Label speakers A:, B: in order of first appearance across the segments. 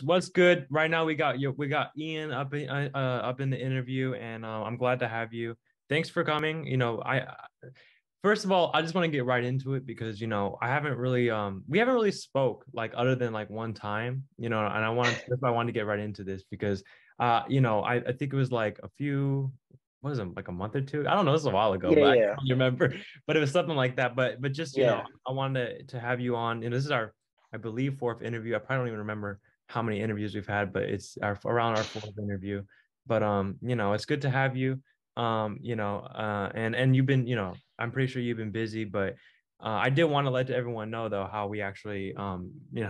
A: What's good? Right now we got Eien up in the interview, and I'm glad to have you. Thanks for coming. I first of all, I just want to get right into it because I haven't really we haven't really spoke like other than like one time, and that's why I wanted to get right into this because I think it was like a few, what is it, like a month or two? I don't know, this is a while ago,
B: Yeah,
A: but I
B: yeah,
A: can't remember. But it was something like that. But just
B: yeah.
A: I wanted to have you on, and this is our, I believe, fourth interview. I probably don't even remember how many interviews we've had, but it's around our fourth interview. But it's good to have you. And you've been, I'm pretty sure you've been busy, but I did want to let everyone know though how we actually, how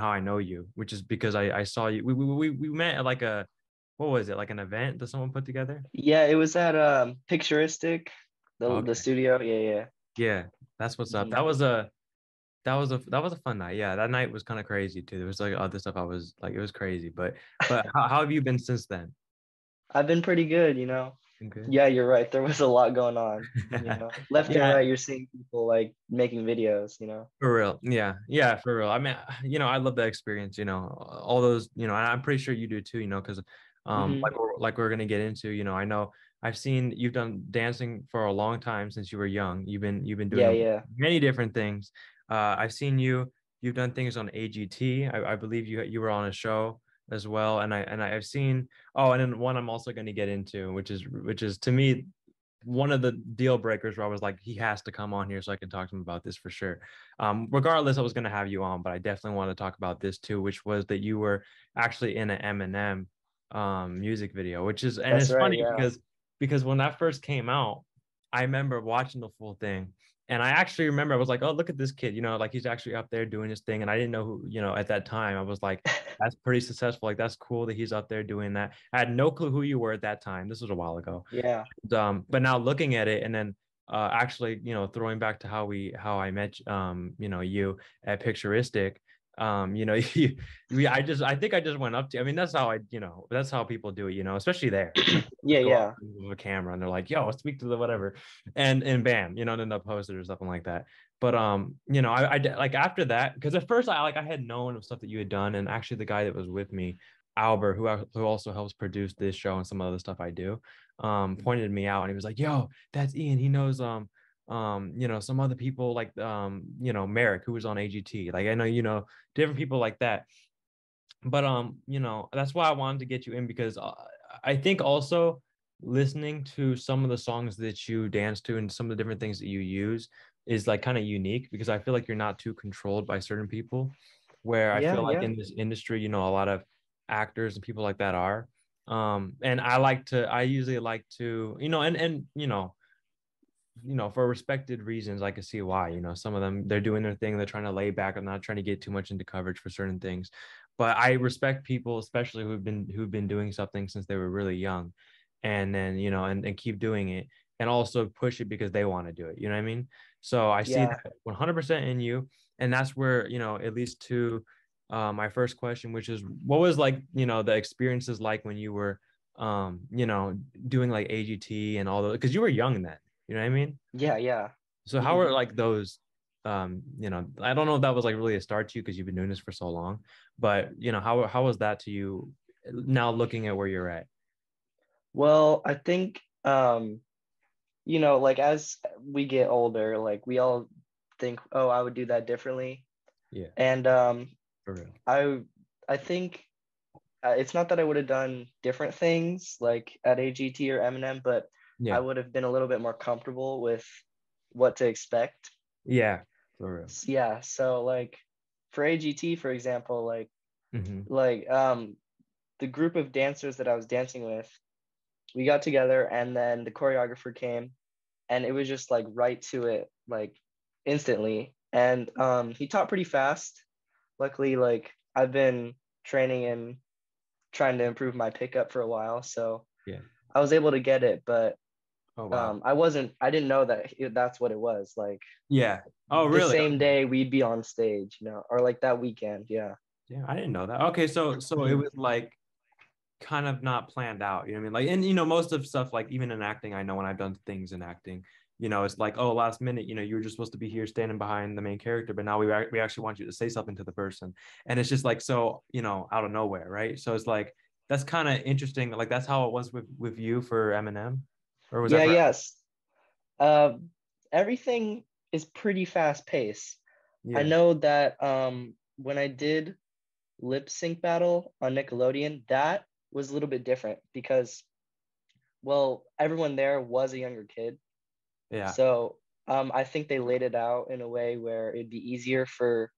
A: I know you, which is because I saw you. We met at like a, what was it, like an event that someone put together?
B: Yeah, it was at Picturistic, the
A: Okay,
B: studio. Yeah, yeah.
A: yeah, that's what's up.
B: hmm
A: That was a fun night. Yeah, that night was kind of crazy too. There was like other stuff I was like, it was crazy. But how have you been since then?
B: I've been pretty good.
A: Been good.
B: Yeah, you're right. There was a lot going on. Left and
A: Yeah,
B: right, you're seeing people like making videos.
A: for real. Yeah. Yeah, for real. I mean, I love that experience, all those, and I'm pretty sure you do too, because
B: hmm
A: like we're gonna get into, I know I've seen you've done dancing for a long time since you were young. You've been
B: Yeah,
A: doing
B: yeah.
A: many different things. I've seen you've done things on AGT. I believe you were on a show as well. And I've seen, oh, and then one I'm also gonna get into, which is to me one of the deal breakers where I was like, he has to come on here so I can talk to him about this for sure. Regardless, I was going to have you on, but I definitely want to talk about this too, which was that you were actually in an Eminem music video, which is, and
B: That's
A: it's
B: right.
A: funny
B: Yeah.
A: because when that first came out, I remember watching the full thing. And I actually remember I was like, oh, look at this kid, like he's actually up there doing his thing. And I didn't know who, at that time. I was like, that's pretty successful. Like, that's cool that he's up there doing that. I had no clue who you were at that time. This was a while ago.
B: Yeah.
A: But now looking at it and then actually, throwing back to how I met you at Picturistic, I think I just went up to you. I mean, that's how that's how people do it, especially there.
B: Yeah,
A: Just go up
B: yeah.
A: with a camera and they're like, yo, speak to the whatever. And bam, and then they'll post it or something like that. But like after that, because at first I had known of stuff that you had done, and actually the guy that was with me, Albert, who also helps produce this show and some other stuff I do, pointed me out and he was like, yo, that's Eien. He knows some other people like Merrick, who was on AGT. Like I know, different people like that. But that's why I wanted to get you in because I think also listening to some of the songs that you dance to and some of the different things that you use is like kind of unique because I feel like you're not too controlled by certain people. Where I
B: Yeah,
A: feel like
B: yeah.
A: in this industry, a lot of actors and people like that are. And I usually like to, and for respected reasons, I can see why. Some of them, they're doing their thing, they're trying to lay back and not trying to get too much into coverage for certain things. But I respect people, especially who've been doing something since they were really young, and then and keep doing it, and also push it because they want to do it. You know what I mean? So I see
B: Yeah.
A: that 100% in you, and that's where at least to my first question, which is what was like the experiences like when you were doing like AGT and all those, because you were young then. You know what I mean?
B: Yeah, yeah.
A: So how
B: hmm
A: are like those I don't know if that was like really a start to you because you've been doing this for so long, but how was that to you now looking at where you're at?
B: Well, I think like as we get older, like we all think, oh, I would do that differently.
A: Yeah,
B: And
A: for real.
B: I I think it's not that I would have done different things like at AGT or Eminem, but I
A: Yeah.
B: would have been a little bit more comfortable with what to expect.
A: Yeah, for real.
B: Yeah, so like for AGT, for example, like
A: Hmm.
B: like um the group of dancers that I was dancing with, we got together and then the choreographer came and it was just like right to it, like instantly. And he taught pretty fast. Luckily, like I've been training and trying to improve my pickup for a while, so
A: Yeah.
B: I was able to get it, but
A: Oh wow.
B: I didn't know that that's what it was. Like
A: Yeah. Oh
B: the
A: really?
B: same
A: Okay.
B: day we'd be on stage, or like that weekend. Yeah.
A: Yeah, I didn't know that. Okay, so it
B: Mhm.
A: was like kind of not planned out. You know what I mean? Like, and most of stuff, like even in acting, I know when I've done things in acting, it's like, oh, last minute, you were just supposed to be here standing behind the main character, but now we actually want you to say something to the person. And it's just like, so, out of nowhere, right? So it's like, that's kind of interesting. Like that's how it was with you for Eminem, or was that
B: Yeah,
A: for?
B: yes. Uh, Everything is pretty fast paced. I
A: Yeah.
B: know that when I did lip sync battle on Nickelodeon, that was a little bit different because, well, everyone there was a younger kid.
A: Yeah.
B: So I think they laid it out in a way where it'd be easier for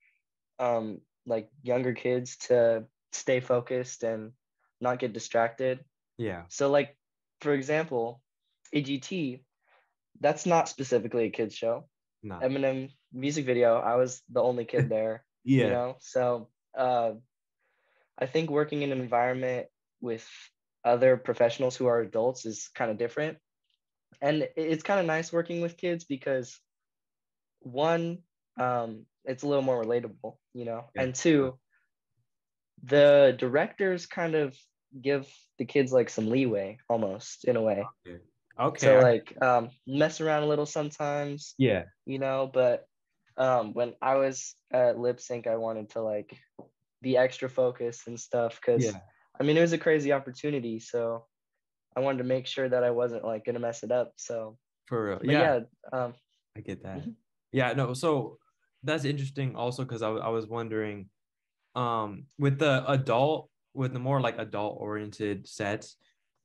B: like younger kids to stay focused and not get distracted.
A: Yeah.
B: So like for example, AGT, that's not specifically a kids show.
A: Nah.
B: Eminem music video, I was the only kid there, you
A: Yeah.
B: know? So I think working in an environment with other professionals who are adults is kind of different. And it's kind of nice working with kids because one, it's a little more relatable, you know,
A: Yeah.
B: and two, the directors kind of give the kids like some leeway almost in a way.
A: Okay. Okay.
B: So like mess around a little sometimes,
A: Yeah.
B: you know, but when I was at lip sync, I wanted to like be extra focused and stuff because
A: Yeah.
B: I mean it was a crazy opportunity. So I wanted to make sure that I wasn't like gonna mess it up. So
A: For real.
B: but
A: Yeah.
B: yeah,
A: I get that.
B: mhm.
A: Yeah. No. So that's interesting also because I was wondering, with with the more like adult oriented sets,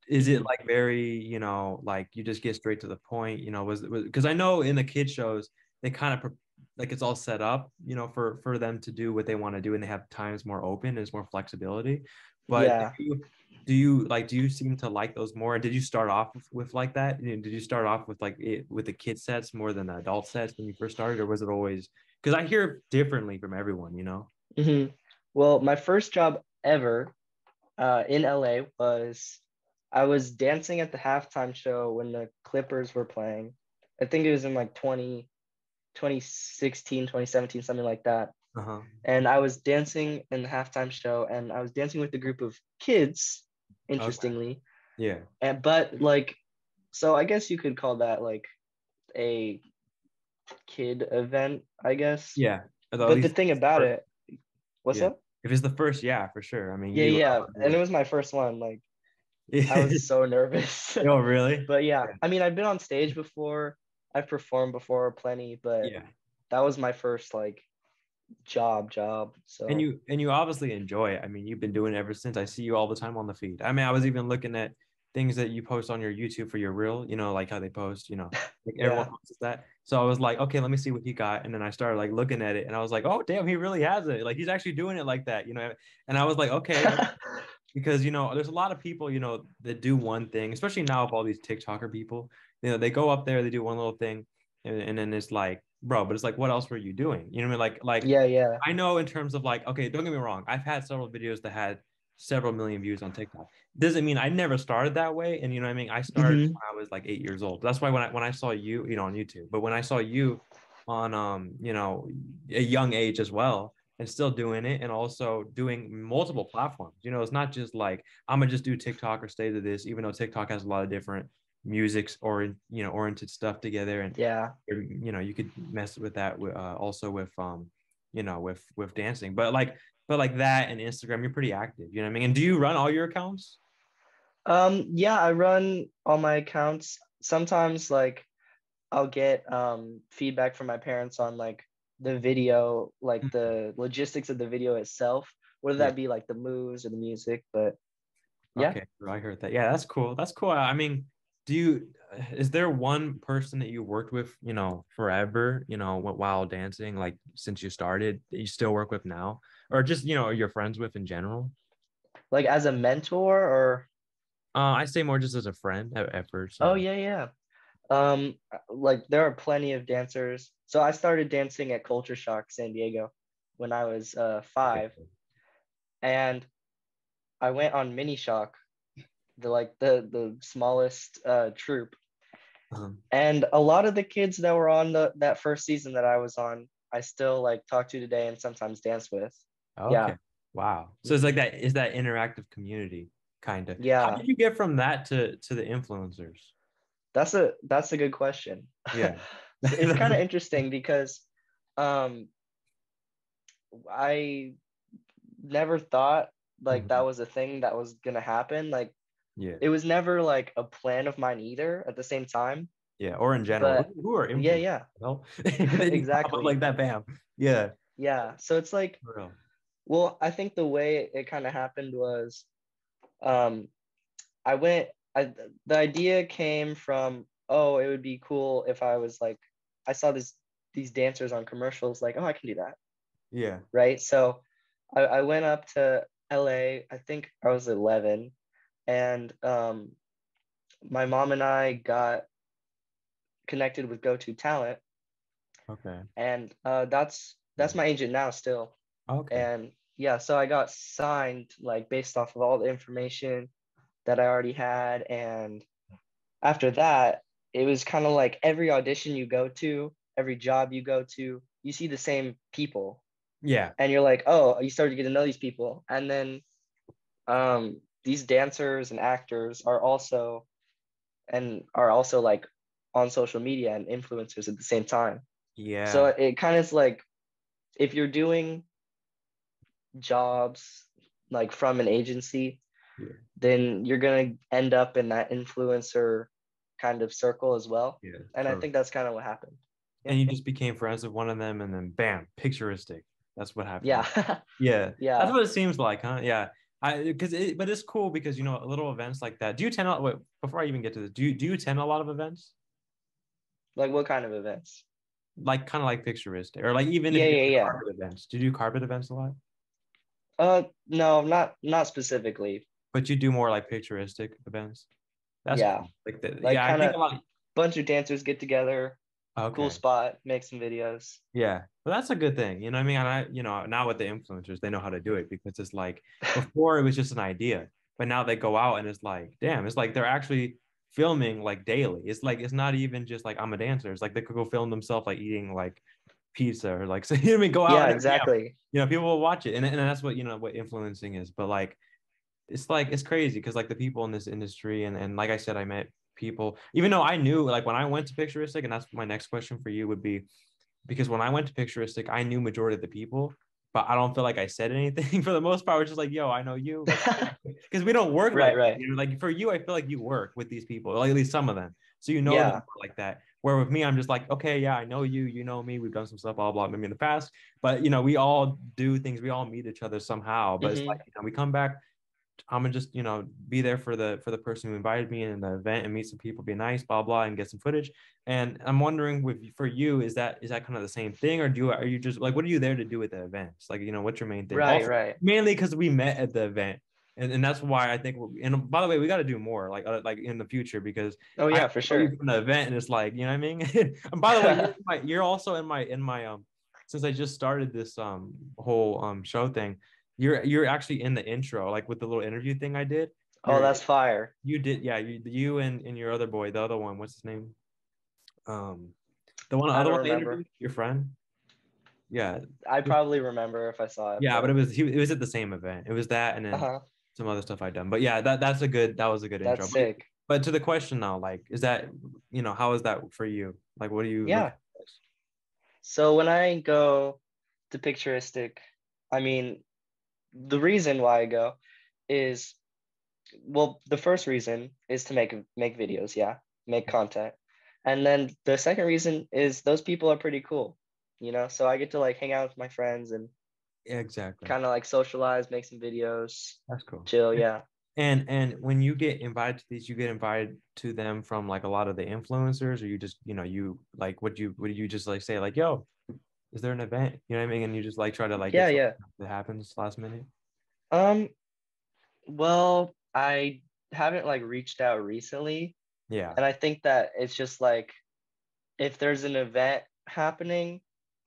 A: is it
B: Mhm.
A: like very, like you just get straight to the point, was because I know in the kid shows they kind of like it's all set up, for them to do what they want to do, and they have times more open, there's more flexibility. But
B: Yeah.
A: do you seem to like those more? And did you start off with like that? Did you start off with like with the kid sets more than the adult sets when you first started, or was it always, because I hear differently from everyone?
B: Mhm. Well, my first job ever in LA was I was dancing at the halftime show when the Clippers were playing. I think it was in like 2016, 2017, something like that.
A: Uh-huh.
B: And I was dancing in the halftime show and I was dancing with a group of kids,
A: Okay.
B: interestingly.
A: Yeah.
B: And but like so I guess you could call that like a kid event, I guess.
A: Yeah. At
B: But the
A: least
B: thing about
A: first.
B: it, what's
A: Yeah.
B: up?
A: If it's the first, yeah, for sure. I mean, you
B: Yeah,
A: do what I
B: yeah.
A: want to
B: And it
A: do.
B: was my first one. Like I
A: Yeah.
B: was so nervous.
A: Oh, really?
B: But yeah,
A: Yeah.
B: I mean, I've been on stage before. I've performed before plenty, but
A: Yeah.
B: that was my first like job.
A: And
B: So
A: you obviously enjoy it. I mean, you've been doing it ever since. I see you all the time on the feed. I mean, I was even looking at things that you post on your YouTube for your reel, like how they post, like everyone
B: yeah.
A: posts that. So I was like, okay, let me see what he got. And then I started like looking at it and I was like, oh, damn, he really has it. Like he's actually doing it like that. And I was like, okay, because there's a lot of people that do one thing, especially now with all these TikToker people. They go up there, they do one little thing, and then it's like, bro, but it's like, what else were you doing? You know what I mean? Like
B: Yeah.
A: I know in terms of like, okay, don't get me wrong, I've had several videos that had several million views on TikTok. Doesn't mean I never started that way. And you know what I mean? I started
B: Hmm.
A: when I was like 8 years old. That's why when I saw you, on YouTube, but when I saw you on a young age as well, and still doing it, and also doing multiple platforms. It's not just like I'm gonna just do TikTok or stay to this, even though TikTok has a lot of different musics or oriented stuff together, and
B: Yeah.
A: you could mess with that also with with dancing, but like that and Instagram, you're pretty active. You know what I mean? And do you run all your accounts?
B: Yeah, I run all my accounts. Sometimes like I'll get feedback from my parents on like the video, like the logistics of the video itself, whether
A: Yeah.
B: that be like the moves or the music. But yeah.
A: Okay, I heard that. Yeah, that's cool. That's cool. I mean, is there one person that you worked with, forever, while dancing, like since you started, that you still work with now, or just, you're friends with in general?
B: Like as a mentor or
A: I say more just as a friend at first,
B: oh yeah. Like there are plenty of dancers. So I started dancing at Culture Shock San Diego when I was
A: Okay.
B: 5, and I went on Mini Shock, the smallest troop.
A: Um,
B: And a lot of the kids that were on that first season that I was on, I still like talk to today and sometimes dance with.
A: okay.
B: Yeah.
A: Wow. So it's like
B: Hmm.
A: that is that interactive community kind of. How
B: Yeah.
A: did you get from that to the influencers?
B: That's a good question.
A: Yeah.
B: So it's kind of interesting because um I never thought like that
A: Mhm.
B: was a thing that was gonna happen. Like
A: Yeah.
B: it was never like a plan of mine either at the same time.
A: Yeah. Or in general,
B: But
A: who are
B: yeah,
A: influencers?
B: yeah,
A: Well, then you pop up
B: exactly.
A: like that, bam. Yeah.
B: Yeah. So it's like,
A: For real.
B: well, I think the way it kind of happened was um I went I the idea came from, oh, it would be cool if I was like I saw these dancers on commercials, like, oh, I can do that.
A: Yeah.
B: Right. So I went up to LA, I think I was 11, and my mom and I got connected with Go To Talent,
A: Okay.
B: and that's my agent now still.
A: Okay.
B: And yeah, so I got signed like based off of all the information that I already had. And after that, it was kind of like every audition you go to, every job you go to, you see the same people.
A: Yeah.
B: And you're like, oh, you start to get to know these people. And then these dancers and actors are also like on social media and influencers at the same time. So
A: Yeah.
B: it kind of is like if you're doing jobs like from an agency,
A: Yeah.
B: then you're gonna end up in that influencer kind of circle as well.
A: Yeah.
B: And I think that's kind of what happened. Yeah.
A: And you just became friends with one of them, and then bam, picturistic. That's what happened.
B: Yeah.
A: Yeah, that's
B: Yeah.
A: what it seems like, huh? Yeah, but it's cool because little events like that. Do you attend? Wait, before I even get to this, do you attend a lot of events?
B: Like what kind of events?
A: Like kind of like picturistic, or like even if
B: Yeah,
A: you do
B: yeah,
A: like
B: yeah.
A: carpet events, do you do carpet events a lot?
B: No, not specifically.
A: But you do more like picturistic events. That's
B: Yeah.
A: cool. Like that,
B: Like
A: yeah. I
B: kind
A: think
B: of
A: a lot.
B: bunch of dancers get together, cool
A: Okay.
B: spot, make some videos.
A: Yeah, but that's a good thing. You know what I mean? And now with the influencers, they know how to do it because it's like before it was just an idea, but now they go out and it's like, damn, it's like they're actually filming like daily. It's like it's not even just like I'm a dancer. It's like they could go film themselves like eating like pizza or like so you know what I mean, go out
B: Yeah,
A: and yeah,
B: exactly.
A: people will watch it. And that's what what influencing is. But like it's crazy because like the people in this industry and like I said, I met people, even though I knew like when I went to Picturistic, and that's my next question for you would be because when I went to Picturistic, I knew majority of the people, but I don't feel like I said anything for the most part. It's just like, yo, I know you. Let's because we don't work
B: Right,
A: like that.
B: right.
A: Like for you, I feel like you work with these people, like at least some of them. So you know them
B: Yeah.
A: like that. Where with me, I'm just like, okay, yeah, I know you, you know me, we've done some stuff, blah, blah, maybe in the past. But we all do things, we all meet each other somehow. But it's like,
B: Hmm.
A: we come back, I'm gonna just be there for the person who invited me in the event and meet some people, be nice, blah blah, and get some footage. And I'm wondering with for you, is that kind of the same thing, or are you just like what are you there to do at the events? Like what's your main thing?
B: Right,
A: Also,
B: right.
A: mainly because we met at the event, and that's why I think. And by the way, we got to do more like in the future because
B: Oh
A: I
B: yeah, for
A: know you
B: sure.
A: from the event and it's like you know what I mean. And by the way, you're also in my since I just started this whole show thing, you're actually in the intro, like with the little interview thing I did.
B: Oh,
A: You're
B: that's fire.
A: you did yeah, you and your other boy, the other one, what's his name? Um the
B: I
A: other
B: don't
A: one they
B: remember.
A: interviewed, your friend? Yeah.
B: I probably remember if I saw it,
A: Yeah, but
B: but
A: it was at the same event. It was that and then
B: uh-huh.
A: some other stuff I'd done. But yeah, that was a good
B: That's
A: intro.
B: sick.
A: But to the question now, like, is that how is that for you? Like what do you look
B: Yeah.
A: at?
B: So when I go to Picturistic, I mean, the reason why I go is, well, the first reason is to make videos, yeah, make content. And then the second reason is those people are pretty cool, So I get to like hang out with my friends and
A: Yeah, exactly.
B: kind of like socialize, make some videos,
A: That's cool.
B: chill, yeah.
A: And when you get invited to these, you get invited to them from like a lot of the influencers, or you just, you like would you just like say like, yo, is there an event? You know what I mean? And you just like try to like
B: Yeah,
A: get something
B: yeah.
A: that happens last minute.
B: Um, well, I haven't like reached out recently,
A: Yeah.
B: and I think that it's just like if there's an event happening,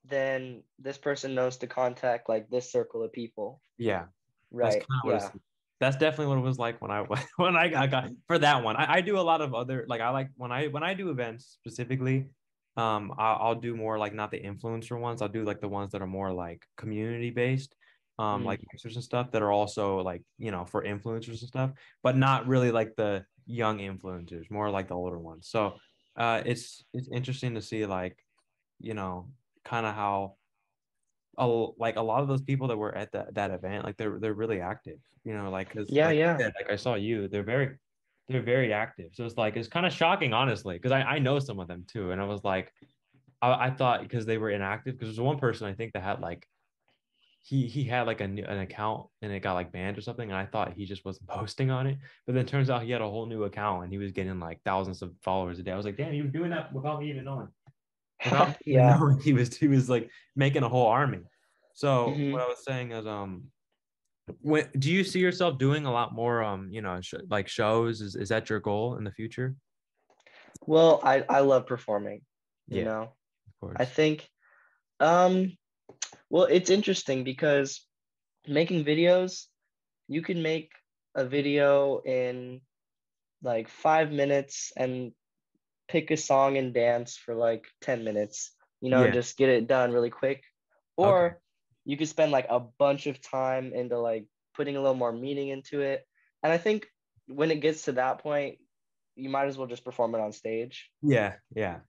B: then this person knows to contact like this circle of people.
A: Yeah. That's
B: Right.
A: kind of what it's
B: Yeah.
A: that's definitely what it was like when I when I got for that one. I do a lot of other like I like when I do events specifically, I'll do more like not the influencer ones. I'll do like the ones that are more like community based,
B: Mm.
A: like mixers and stuff that are also like for influencers and stuff, but not really like young influencers, more like the older ones. So it's interesting to see like, you know, kind of how like a lot of those people that were at that event, like they're really active, you know, like because
B: Yeah,
A: like
B: yeah.
A: I said, like I saw you, they're very active. So it's like it's kind of shocking, honestly, because I know some of them too, and I was like, I thought because they were inactive, because there's one person I think that had like he had like an account and it got like banned or something, and I thought he just wasn't posting on it, but then turns out he had a whole new account and he was getting like thousands of followers a day. I was like, damn, he was doing that without me even knowing, without me even
B: Yeah.
A: knowing he was like making a whole army. So what
B: Hmm.
A: I was saying is, when do you see yourself doing a lot more, like shows? Is that your goal in the future?
B: Well, I love performing, you
A: Yeah,
B: know.
A: of
B: I
A: course.
B: think um well, it's interesting because making videos, you can make a video in like 5 minutes and pick a song and dance for like 10 minutes, and
A: Yeah.
B: just get it done really quick.
A: Okay.
B: Or you could spend like a bunch of time into like putting a little more meaning into it. And I think when it gets to that point, you might as well just perform it on stage,
A: Yeah. Yeah.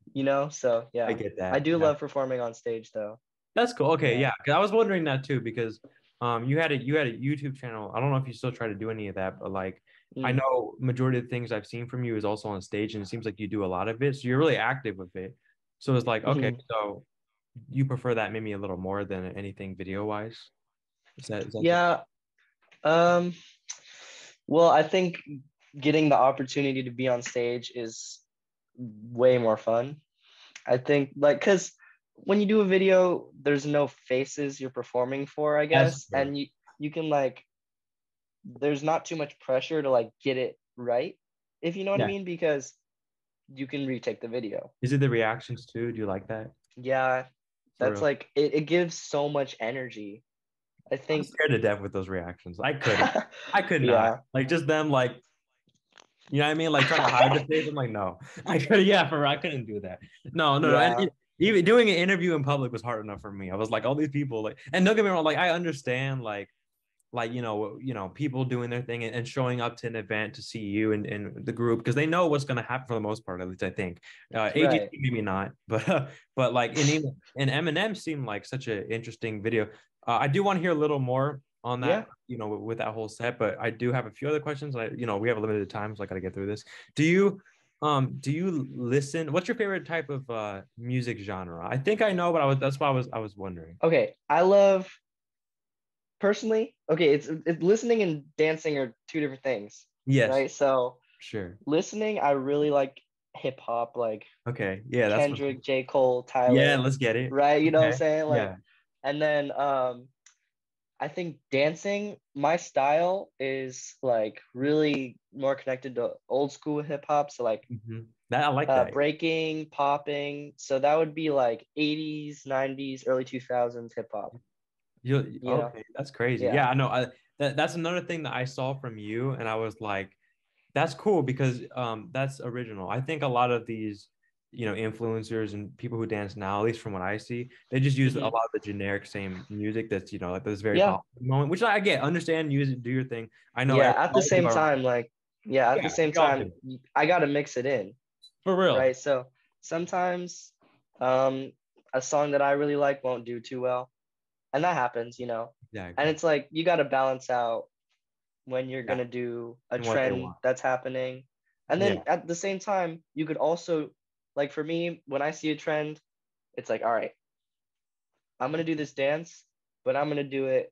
B: So
A: I
B: yeah,
A: get
B: I
A: that.
B: do
A: Yeah.
B: love performing on stage though.
A: That's cool. Okay,
B: Yeah.
A: yeah. 'Cause I was wondering that too because you had a YouTube channel. I don't know if you still try to do any of that, but like I
B: Mm.
A: know majority of the things I've seen from you is also on stage, and it seems like you do a lot of it. So you're really active with it. So it's like, okay,
B: Mhm.
A: so you prefer that maybe a little more than anything video wise. Is that just
B: Yeah. Um, well, I think getting the opportunity to be on stage is way more fun. I think like because when you do a video, there's no faces you're performing for, I
A: that's
B: guess,
A: true.
B: and you can like there's not too much pressure to like get it right, if you know what I
A: Yeah.
B: mean, because you can retake the video.
A: Is it the reactions too? Do you like that?
B: Yeah,
A: For
B: that's
A: real?
B: like it gives so much energy. I
A: I'm
B: think
A: scared to death with those reactions. I couldn't. I could not.
B: yeah,
A: Like just them like, you know what I mean? Like trying to hide the face. I'm like, no. I could, yeah, I couldn't do that. No, no, no. And
B: yeah,
A: even doing an interview in public was hard enough for me. I was like, all these people, like, and don't get me wrong, like I understand like people doing their thing and showing up to an event to see you and the group because they know what's going to happen for the most part, at least I think. AGC
B: right.
A: maybe not, but like and Eminem seemed like such an interesting video. I do want to hear a little more on
B: Yeah.
A: that, with that whole set, but I do have a few other questions. We have a limited time, so I got to get through this. Do you listen? What's your favorite type of music genre? I think I know, but that's why I was wondering.
B: Okay. I love personally. Okay, it's listening and dancing are two different things,
A: Yes,
B: right? So
A: sure.
B: listening, I really like hip hop, like
A: Okay. Yeah, that's what.
B: Kendrick, J. Cole,
A: Yeah,
B: Tyler,
A: let's get it.
B: right? You know what I'm
A: Okay.
B: saying? Like,
A: Yeah.
B: and then I think dancing, my style is like really more connected to old school hip hop. So like
A: That I like that.
B: breaking, popping. So that would be like 80s, 90s, early 2000s hip hop,
A: You
B: you know?
A: okay? That's crazy.
B: Yeah.
A: Yeah, I know. That's another thing that I saw from you, and I was like, that's cool because that's original. I think a lot of these, influencers and people who dance now, at least from what I see, they just use a
B: Hmm.
A: lot of the generic same music that's like that's very
B: Yeah.
A: popular at the moment, which I get, understand, use it, do your thing. I know
B: Yeah.
A: every
B: At the
A: all of
B: same
A: you are
B: time, like, yeah, at the
A: yeah,
B: same
A: we all
B: time,
A: do
B: I got to mix it in,
A: for real.
B: right? So sometimes um, a song that I really like won't do too well. And that happens. And
A: Exactly.
B: it's like you got to balance out when you're
A: Yeah,
B: going to do a
A: and what they
B: trend
A: want.
B: that's happening. And then
A: Yeah,
B: at the same time, you could also, like for me, when I see a trend, it's like, all right, I'm going to do this dance, but I'm going to do it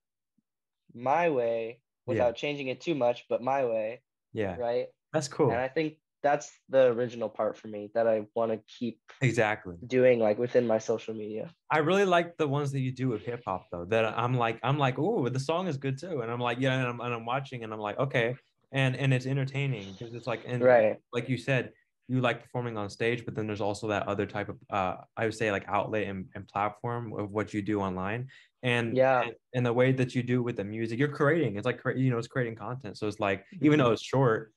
B: my way
A: yeah,
B: without changing it too much, but my way,
A: yeah.
B: right?
A: That's
B: And
A: cool.
B: I think that's the original part for me that I want to keep
A: Exactly.
B: doing like within my social media.
A: I really like the ones that you do with hip hop though. That I'm like, oh, the song is good too, and I'm like, yeah, and I'm watching, and I'm like, okay, and it's entertaining because it's like, and
B: Right.
A: like you said, you like performing on stage, but then there's also that other type of, I would say like outlet and platform of what you do online, and
B: Yeah.
A: and the way that you do with the music, you're creating. It's like it's creating content. So it's like even
B: Hmm.
A: though it's short,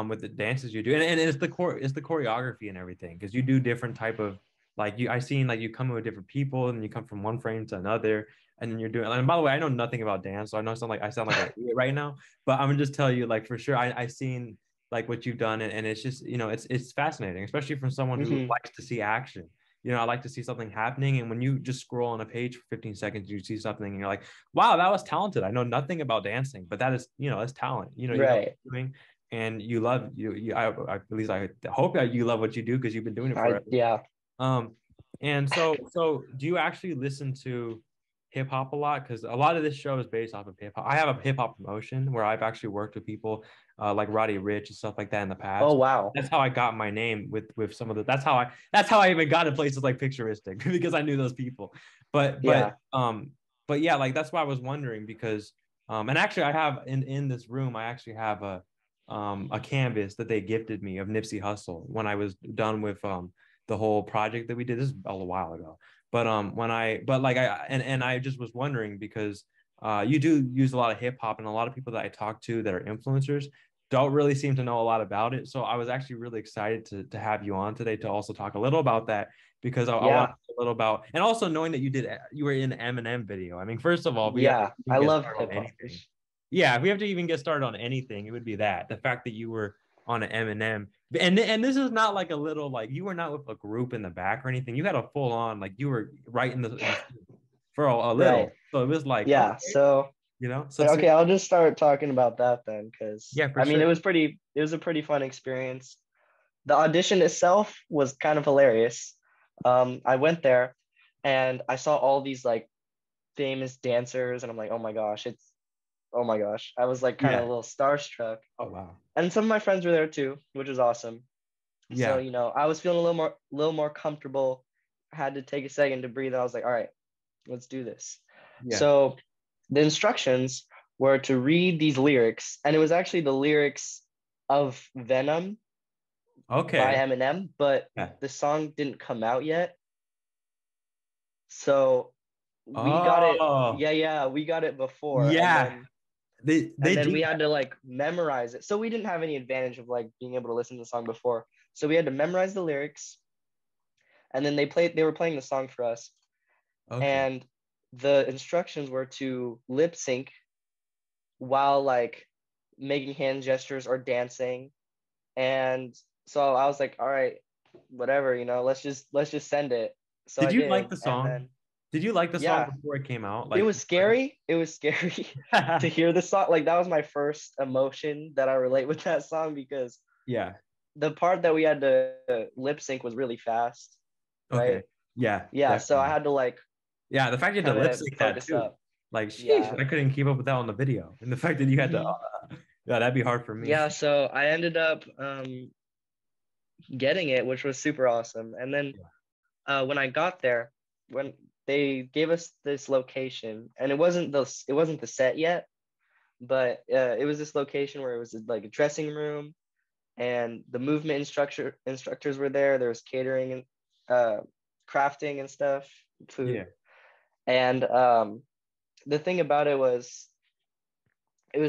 A: with the dances you do, and it's the choreography and everything because you do different type of like I seen like you come with different people and you come from one frame to another, and then you're doing. And by the way, I know nothing about dance, so I know I sound like an idiot right now. But I'm gonna just tell you, like for sure, I seen like what you've done, and it's just, it's fascinating, especially from someone who
B: Hmm.
A: likes to see action. I like to see something happening, and when you just scroll on a page for 15 seconds, you see something, and you're like, wow, that was talented. I know nothing about dancing, but that is, that's talent. You know what
B: Right.
A: you're doing, and you love at least I hope that you love what you do because you've been doing it forever.
B: Yeah.
A: um, and so do you actually listen to hip hop a lot? Because a lot of this show is based off of hip hop. I have a hip hop promotion where I've actually worked with people like Roddy Rich and stuff like that in the
B: Oh,
A: past.
B: wow.
A: That's how I got my name with some of the. That's how I even got in places like Picturistic because I knew those people. But but
B: Yeah.
A: um but yeah, like that's why I was wondering because and actually I have in this room I actually have a canvas that they gifted me of Nipsey Hussle when I was done with the whole project that we did. This is a while ago, but and I just was wondering because you do use a lot of hip hop, and a lot of people that I talk to that are influencers don't really seem to know a lot about it. So I was actually really excited to have you on today to also talk a little about that because I want to
B: Yeah.
A: talk a little about, and also knowing that you were in the Eminem video. I mean, first of all, if we have to
B: Yeah.
A: even
B: I
A: get
B: love
A: started on
B: hip hop.
A: anything, yeah, if we have to even get started on anything, it would be that the fact that you were on an Eminem, and this is not like a little, like you were not with a group in the back or anything. You had a full on, like you were right in the for a
B: Right.
A: little. So it was like,
B: Yeah.
A: okay,
B: So,
A: so
B: okay, I'll just start talking about that then, because
A: yeah, for
B: I mean,
A: sure.
B: it was a pretty fun experience. The audition itself was kind of hilarious. I went there and I saw all these like famous dancers, and I'm like, oh my gosh. I was like kind of a
A: Yeah.
B: little starstruck.
A: Oh wow.
B: And some of my friends were there too, which was awesome. So,
A: Yeah.
B: I was feeling a little more comfortable. I had to take a second to breathe. I was like, all right, let's do this.
A: Yeah.
B: So the instructions were to read these lyrics, and it was actually the lyrics of Venom by
A: Okay.
B: Eminem, but
A: Yeah.
B: the song didn't come out yet. So we got it.
A: Oh,
B: Yeah, yeah, we got it before,
A: yeah. They
B: and then
A: do
B: we had
A: that.
B: to like memorize it. So we didn't have any advantage of like being able to listen to the song before. So we had to memorize the lyrics, and then they were playing the song for us,
A: Okay.
B: and the instructions were to lip sync while like making hand gestures or dancing. And so I was like, all right, whatever, let's just send it. So
A: Did
B: I
A: you like
B: did,
A: the
B: and
A: song?
B: then
A: Did you like the song
B: yeah,
A: before it came out?
B: it
A: Like,
B: was scary. It was scary to hear the song. Like that was my first emotion that I relate with that song, because
A: yeah.
B: the part that we had to lip sync was really fast,
A: Okay.
B: right?
A: Yeah,
B: Yeah, so I
A: definitely.
B: had to like
A: Yeah, the fact you had to
B: kind
A: lip
B: of
A: sync that
B: focus
A: too.
B: up.
A: Like, sheesh,
B: Yeah.
A: I couldn't keep up with that on the video. And the fact that you had to,
B: Hmm.
A: yeah, that'd be hard for me.
B: Yeah, so I ended up getting it, which was super awesome. And then when I got there, when they gave us this location, and it wasn't the set yet, but it was this location where it was like a dressing room, and the movement instructors were there. There was catering and uh, crafting and stuff, food.
A: Yeah.
B: And the thing about it was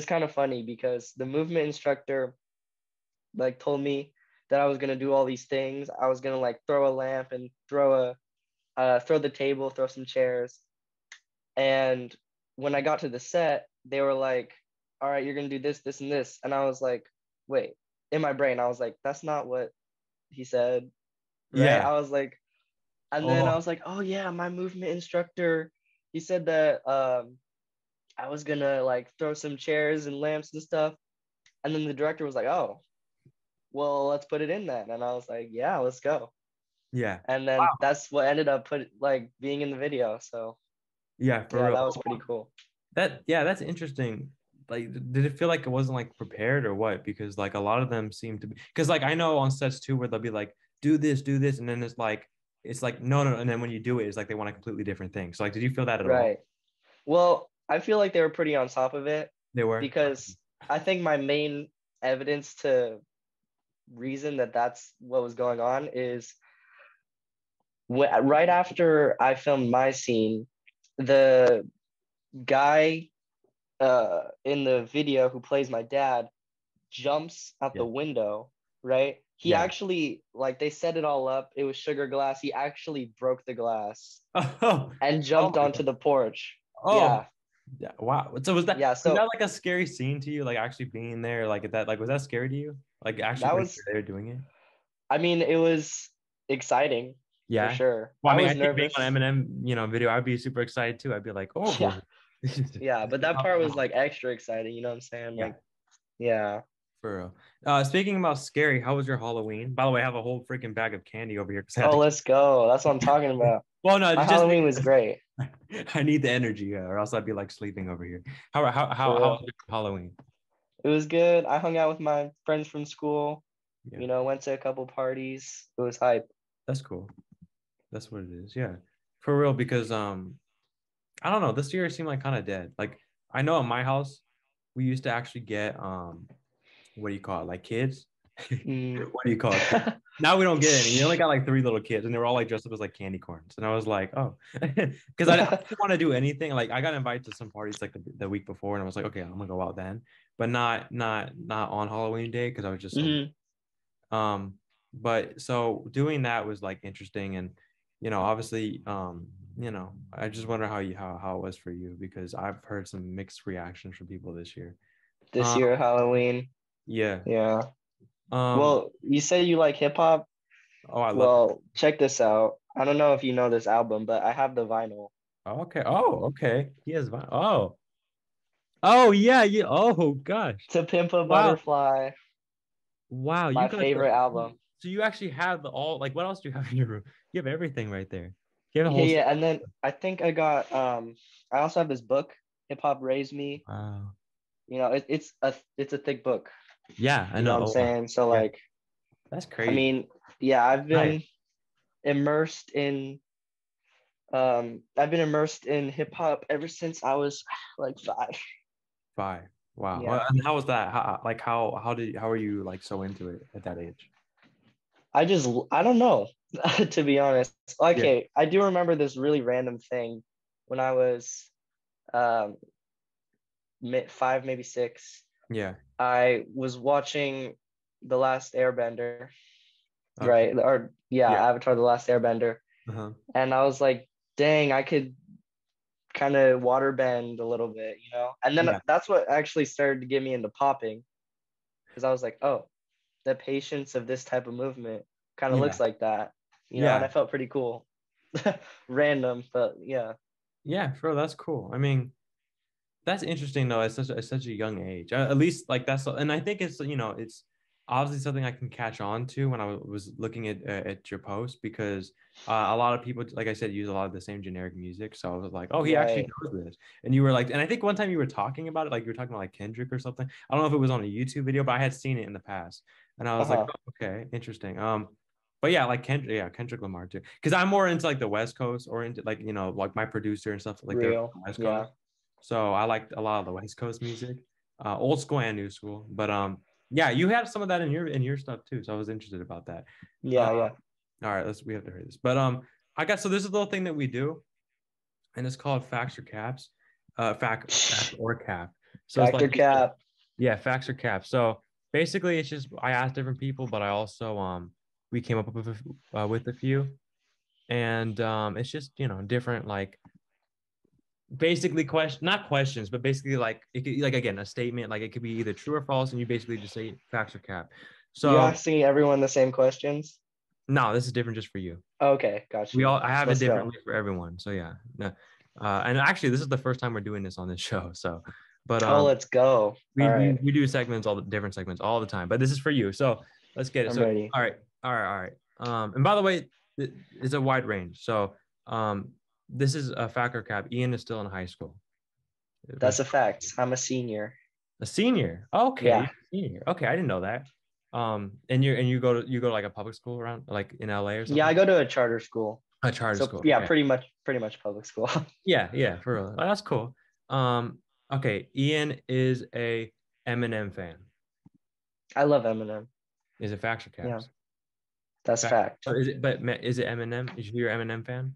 B: kind of funny because the movement instructor like told me that I was gonna do all these things. I was gonna like throw a lamp and throw the table, throw some chairs. And when I got to the set, they were like, "All right, you're gonna do this, this, and this." And I was like, "Wait." In my brain, I was like, "That's not what he said, right?"
A: Yeah.
B: I was like, and then I
A: Oh,
B: was like, "Oh yeah, my movement instructor. He said that I was gonna like throw some chairs and lamps and stuff." And then the director was like, "Oh, well, let's put it in then." And I was like, "Yeah, let's go."
A: yeah.
B: And then that's what ended up being in the video. So
A: Yeah, for
B: yeah,
A: real.
B: that was pretty cool.
A: Yeah, that's interesting. Like, did it feel like it wasn't like prepared or what? Because like a lot of them seem to be, because like I know on sets too where they'll be like, do this, and then it's like no, no, no, and then when you do it, it's like they want a completely different thing. So like, did you feel that at all?
B: Right. Well, I feel like they were pretty on top of it,
A: They were.
B: because I think my main evidence to reason that that's what was going on is right after I filmed my scene, the guy in the video who plays my dad jumps out
A: Yeah.
B: the window, right? He
A: Yeah.
B: actually, like, they set it all up. It was sugar glass. He actually broke the glass
A: Oh,
B: and
A: oh
B: jumped
A: my
B: onto
A: God.
B: the porch.
A: Oh,
B: Yeah.
A: Yeah. Wow. So was that
B: Yeah,
A: was that
B: so
A: like a scary scene to you? Like actually being there, like that, like was that scary to you? Like actually
B: that
A: when
B: was,
A: you're there doing it?
B: I mean, it was exciting for
A: Yeah.
B: sure.
A: Well, I
B: I
A: mean, I
B: was
A: think being on
B: nervous.
A: Eminem, video, I'd be super excited too. I'd be like, oh,
B: Yeah,
A: boy.
B: yeah, but that part was like extra exciting, you know what I'm saying?
A: Yeah,
B: Like, yeah.
A: for real. Speaking about scary, how was your Halloween? By the way, I have a whole freaking bag of candy over here because I had
B: Oh,
A: to.
B: let's go. That's what I'm talking about.
A: Well, no,
B: My
A: just
B: Halloween was great,
A: I need the energy, or else I'd be like sleeping over here.
B: for
A: How was
B: real.
A: your Halloween?
B: It was good. I hung out with my friends from school,
A: Yeah,
B: went to a couple parties. It was hype.
A: that's cool. That's what it is. Yeah, for real. Because I don't know. This year seemed like kind of dead. Like I know at my house, we used to actually get what do you call it? Like kids?
B: Mm.
A: What do you call it? Kids. Now we don't get any. We only got like three little kids, and they were all like dressed up as like candy corns. And I was like, oh, because I didn't want to do anything. Like I got invited to some parties like the week before, and I was like, okay, I'm gonna go out then, but not on Halloween day because I was just so.
B: Hmm.
A: Um, but so doing that was like interesting, and obviously, I just wonder how it was for you because I've heard some mixed reactions from people this year.
B: This
A: Um,
B: year, Halloween.
A: yeah.
B: Yeah.
A: Um,
B: Well, you say you like hip hop.
A: oh, I love it.
B: Well, check this out. I don't know if you know this album, but I have the vinyl.
A: Oh, okay. Oh, okay. He has oh yeah, yeah. Oh gosh.
B: To Pimp a
A: Wow.
B: Butterfly,
A: Wow. You
B: my
A: got the
B: favorite album.
A: so you actually have the all like what else do you have in your room? You have everything right there. You have a
B: Yeah,
A: whole
B: yeah. And then I think I got I also have this book, Hip Hop Raised Me.
A: wow.
B: It's a thick book.
A: Yeah, I
B: You know
A: know.
B: what I'm
A: Oh wow.
B: saying? So
A: Yeah,
B: like,
A: that's
B: I
A: crazy.
B: mean, yeah,
A: Nice.
B: immersed in I've been immersed in hip hop ever since I was like 5.
A: Five. Wow. Well,
B: Yeah.
A: and how was that? How are you like so into it at that age?
B: I don't know, to be honest.
A: Yeah.
B: Okay, I do remember this really random thing when I was um 5, maybe 6.
A: Yeah.
B: I was watching The Last Airbender,
A: Okay.
B: right? Or yeah,
A: Yeah.
B: Avatar The Last Airbender.
A: Uh-huh.
B: And I was like, dang, I could kind of water bend a little bit. And then
A: Yeah.
B: that's what actually started to get me into popping because I was like, oh, the patience of this type of movement kind of looks
A: Yeah.
B: like that, and I
A: Yeah.
B: felt pretty cool. Random, but yeah.
A: Yeah, bro, that's cool. I mean, that's interesting though at such a young age. At least like that's and I think it's obviously something I can catch on to when I was looking at your post because a lot of people like I said use a lot of the same generic music. So I was like, oh, he actually
B: Right.
A: knows this. And you were like, and I think one time you were talking about it, like you were talking about like Kendrick or something. I don't know if it was on a YouTube video, but I had seen it in the past, and I was like,
B: Uh-huh.
A: oh, okay, interesting. But yeah, like Kendrick Lamar too, because I'm more into like the West Coast or into like like my producer and stuff like they're
B: Real.
A: from the West
B: Yeah.
A: Coast. So I liked a lot of the West Coast music, old school and new school. But yeah, you have some of that in your stuff too. So I was interested about that.
B: Yeah, yeah.
A: All right, we have to hear this. But I got so this is a little thing that we do, and it's called facts or caps, fact or cap. So it's like
B: Factor cap.
A: yeah, facts or caps. So basically, it's just I asked different people, but I also we came up with a few, and it's just different like basically not questions but basically like it could like again a statement like it could be either true or false and you basically just say facts or cap
B: You
A: so
B: asking everyone the same questions?
A: no this is different just for you
B: Okay, got
A: we
B: you.
A: all I have it
B: Let's go.
A: differently for everyone so yeah no, and actually this is the first time we're doing this on this show so but
B: Oh, let's go.
A: we
B: All
A: we,
B: right.
A: we do segments all the different segments all the time but this is for you so let's get it
B: I'm
A: so
B: ready.
A: all right and by the way it's a wide range so this is a fact or cap Ian is still in high school.
B: That's a fact. I'm a senior.
A: A senior. Okay,
B: Yeah.
A: you're a senior. Okay, I didn't know that. And you go to like a public school around like in LA or
B: Yeah,
A: something?
B: I go to a charter school.
A: A charter
B: So
A: school.
B: yeah,
A: Okay.
B: pretty much public school.
A: Yeah, yeah, for real. Oh, that's cool. Okay, Ian is a Eminem fan.
B: I love Eminem.
A: Is it facts or
B: Yeah,
A: caps?
B: that's
A: Fact.
B: fact.
A: So is it Eminem? Is you an Eminem fan?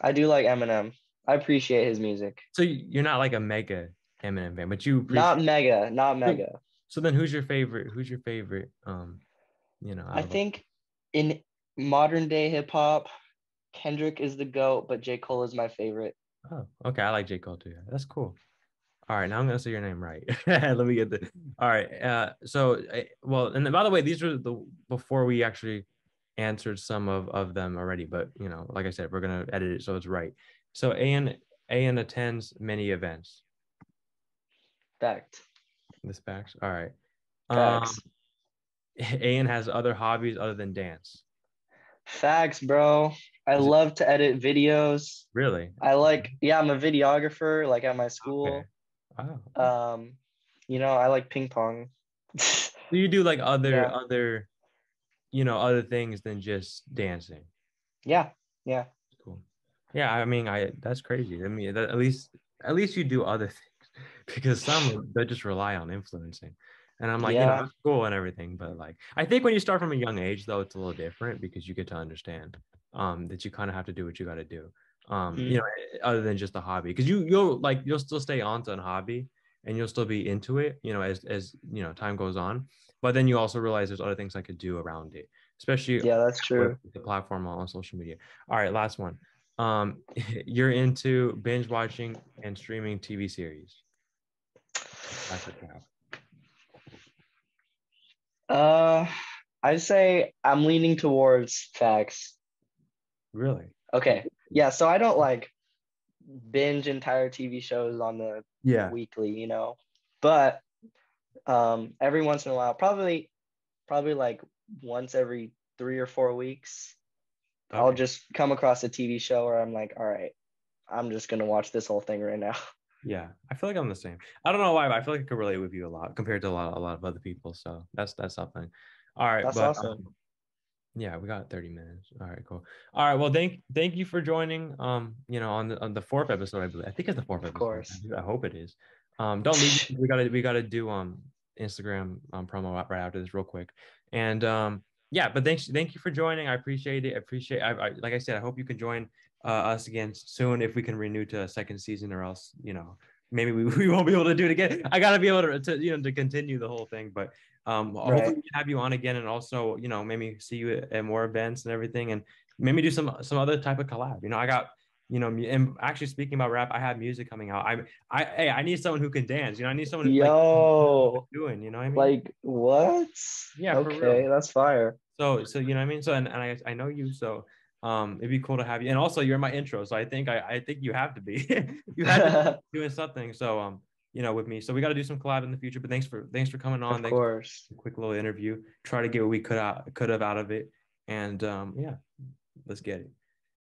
B: I do like Eminem. I appreciate his music.
A: So you're not like a mega Eminem fan, but you
B: Not
A: appreciate.
B: mega, not
A: So,
B: mega.
A: so then who's your favorite? Who's your favorite?
B: I
A: Out of
B: think in modern day hip hop, Kendrick is the GOAT, but J. Cole is my favorite.
A: Oh, okay. I like J. Cole too. Yeah, that's cool. All right, now I'm gonna say your name right. Let me get the. All right. Well, and then, by the way, these were the before we actually answered some of them already, but like I said, we're gonna edit it so it's right. So Eien attends many events.
B: Fact.
A: This facts. All right. Um,
B: Facts.
A: Eien has other hobbies other than dance.
B: Facts, bro. I
A: Is it
B: love to edit videos.
A: really?
B: Yeah, I'm a videographer, like at my
A: Okay.
B: school.
A: Wow.
B: Um, I like ping pong.
A: Do you do like
B: Yeah,
A: other things than just dancing?
B: yeah, yeah,
A: Cool. Yeah, I mean, I that's crazy. I mean, at least you do other things because some they just rely on influencing. And I'm like,
B: yeah,
A: that's cool and everything, but like I think when you start from a young age though, it's a little different because you get to understand that you kind of have to do what you got to do.
B: mhm.
A: Other than just a hobby. Because you'll still stay on to a hobby and you'll still be into it, as time goes on. But then you also realize there's other things I could do around it, especially
B: Yeah, that's
A: with
B: true.
A: the platform on social media. All right, last one. You're into binge watching and streaming TV series. That's a cap.
B: Uh, I'd say I'm leaning towards facts.
A: Really?
B: Okay. Yeah, so I don't like binge entire TV shows on the
A: Yeah.
B: weekly, but every once in a while, probably like once every 3 or 4 weeks, I'll
A: Okay.
B: just come across a TV show where I'm like, all right, I'm just gonna watch this whole thing right now.
A: Yeah. I feel like I'm the same. I don't know why, but I feel like I could relate with you a lot compared to a lot of other people. So that's something. All right,
B: That's
A: but
B: awesome.
A: yeah, we got 30 minutes. All right, cool. All right, well, thank you for joining. On the fourth episode, I believe. I think it's the fourth
B: Of
A: episode.
B: course.
A: I hope it is. Don't leave. We gotta do Instagram promo right after this real quick. And yeah, but thank you for joining. I appreciate it. I appreciate. Like I said, I hope you can join us again soon if we can renew to a second season, or else maybe we won't be able to do it again. I gotta be able to continue the whole thing, but hopefully
B: Right.
A: we can have you on again, and also maybe see you at more events and everything, and maybe do some other type of collab. I got and actually speaking about rap, I have music coming out. Hey, I need someone who can dance. I need someone who, like
B: Yo,
A: doing. You know what I mean?
B: like what?
A: Yeah, for
B: Okay,
A: real.
B: that's fire.
A: So you know what I mean. So and I know you, so it'd be cool to have you. And also you're my intro, so I think you have to be you had to be doing something. So with me. So we got to do some collab in the future. But thanks for coming on.
B: Of
A: Thanks for
B: course.
A: a quick little interview. Try to get what we could have out of it. And yeah, let's get it.